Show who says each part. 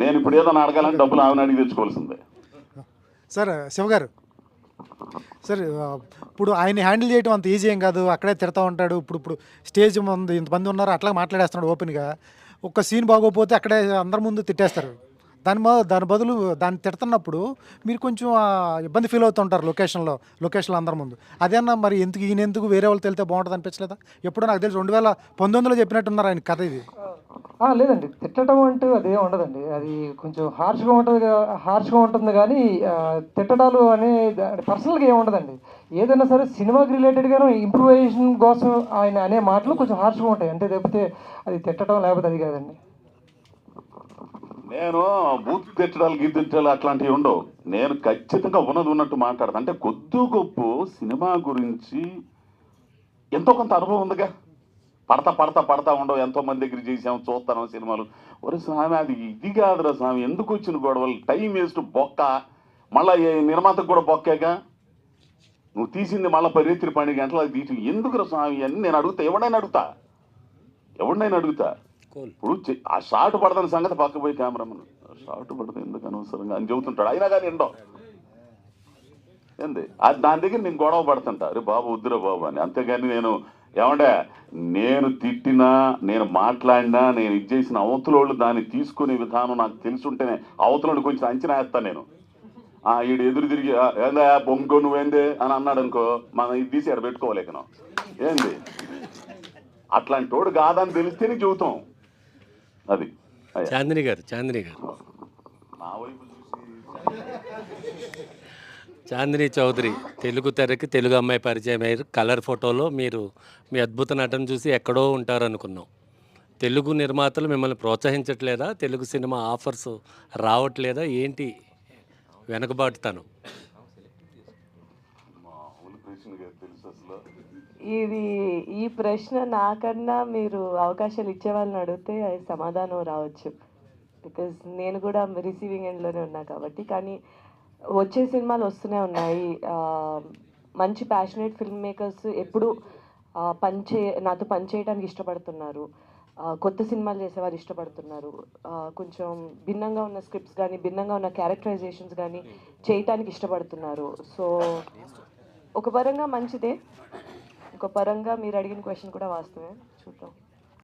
Speaker 1: నేను ఇప్పుడు ఏదైనా అడగాలని డబ్బులు ఆమెను అడిగి తెచ్చుకోవాల్సిందే.
Speaker 2: సార్ శివగారు, సార్ ఇప్పుడు ఆయన హ్యాండిల్ చేయడం అంత ఈజీ ఏం కాదు. అక్కడే తిడతా ఉంటాడు. ఇప్పుడు స్టేజ్ ముందు ఇంతమంది ఉన్నారు, అట్లా మాట్లాడేస్తున్నాడు ఓపెన్గా. ఒక్క సీన్ బాగోపోతే అక్కడే అందరి ముందు తిట్టేస్తారు. దాని బదులు దాన్ని తిడుతున్నప్పుడు మీరు కొంచెం ఇబ్బంది ఫీల్ అవుతుంటారు లొకేషన్లో అందరి ముందు. అదేనా మరి ఈయన ఎందుకు వేరే వాళ్ళు తెలితే బాగుంటుంది అనిపించలేదా? ఎప్పుడో నాకు తెలిసి 2019లో చెప్పినట్టున్నారు ఆయన కథ ఇది.
Speaker 3: లేదండి, తిట్టడం అంటూ అదే ఉండదండి. అది కొంచెం హార్ష్గా ఉంటుంది కానీ తిట్టడాలు అనే పర్సనల్గా ఏమి ఉండదండి. ఏదైనా సరే సినిమాకి రిలేటెడ్గాను ఇంప్రూవైజేషన్ కోసం ఆయన అనే మాటలు కొంచెం హార్ష్గా ఉంటాయి అంతే తప్పితే అది తిట్టడం లేకపోతే అది కాదండి.
Speaker 1: నేను బూత్ తెచ్చడాలు గీతించాలి అట్లాంటివి ఉండవు. నేను ఖచ్చితంగా ఉన్నట్టు మాట్లాడతాను. అంటే కొద్ది గొప్ప సినిమా గురించి ఎంతో కొంత అనుభవం ఉందిగా. పడతా ఉండవు. ఎంతో మంది దగ్గర చేసాము, చూస్తాను సినిమాలు. ఒరే స్వామి, అది ఇది కాదురా స్వామి, ఎందుకు వచ్చిన గొడవలు, టైం వేస్ట్, బొక్క. మళ్ళీ నిర్మాతకు కూడా బొక్కేగా. నువ్వు తీసింది మళ్ళీ పరిగెత్తి 12 గంటలకు తీసి ఎందుకురా స్వామి అని నేను అడుగుతా. ఎవడైనా అడుగుతా. ఇప్పుడు ఆ షార్ట్ పడతాను సంగతి పక్క పోయి కెమెరామన్ షార్ట్ పడతా ఎందుకు అనవసరంగా అని చెబుతుంటాడు. అయినా కానీ ఎండో ఏంది అది దాని దగ్గర నేను గొడవ పడుతుంటా. అరే బాబు వద్దురా బాబు అని. అంతేగాని నేను తిట్టినా, నేను మాట్లాడినా, నేను ఇది చేసిన అవతలోళ్ళు దాన్ని తీసుకునే విధానం నాకు తెలుసుంటేనే అవతలోళ్ళు కొంచెం అంచనా వేస్తాను నేను. ఈడు ఎదురు తిరిగి ఏందా బొంగో నువ్వేందే అని అన్నాడు అనుకో, మనం ఇది తీసి ఎక్కడ పెట్టుకోలేకను ఏంది. అట్లాంటి వాడు కాదని తెలిస్తేనే చెబుతాం. అది
Speaker 4: చాందిని గారు
Speaker 1: నా వైపు
Speaker 4: చాందిని చౌదరి తెలుగు తెరకి తెలుగు అమ్మాయి పరిచయం అయ్యారు. కలర్ ఫోటోలో మీరు మీ అద్భుత నటన చూసి ఎక్కడో ఉంటారనుకున్నాం. తెలుగు నిర్మాతలు మిమ్మల్ని ప్రోత్సహించట్లేదా? తెలుగు సినిమా ఆఫర్స్ రావట్లేదా? ఏంటి వెనకబాటుతనం?
Speaker 5: ఈ ప్రశ్న నాకన్నా మీరు అవకాశాలు ఇచ్చే వాళ్ళని అడిగితే అది సమాధానం రావచ్చు. బికాజ్ నేను కూడా రిసీవింగ్ ఎండ్లోనే ఉన్నా కాబట్టి. కానీ వచ్చే సినిమాలు వస్తూనే ఉన్నాయి. మంచి ప్యాషనేట్ ఫిల్మ్ మేకర్స్ ఎప్పుడు నాతో పనిచేయడానికి ఇష్టపడుతున్నారు. కొత్త సినిమాలు చేసేవారు ఇష్టపడుతున్నారు. కొంచెం భిన్నంగా ఉన్న స్క్రిప్ట్స్ కానీ, భిన్నంగా ఉన్న క్యారెక్టరైజేషన్స్ కానీ చేయటానికి ఇష్టపడుతున్నారు. సో ఒక పరంగా మంచిదే, ఒక పరంగా మీరు అడిగిన క్వశ్చన్ కూడా వాస్తవమే. చూద్దాం.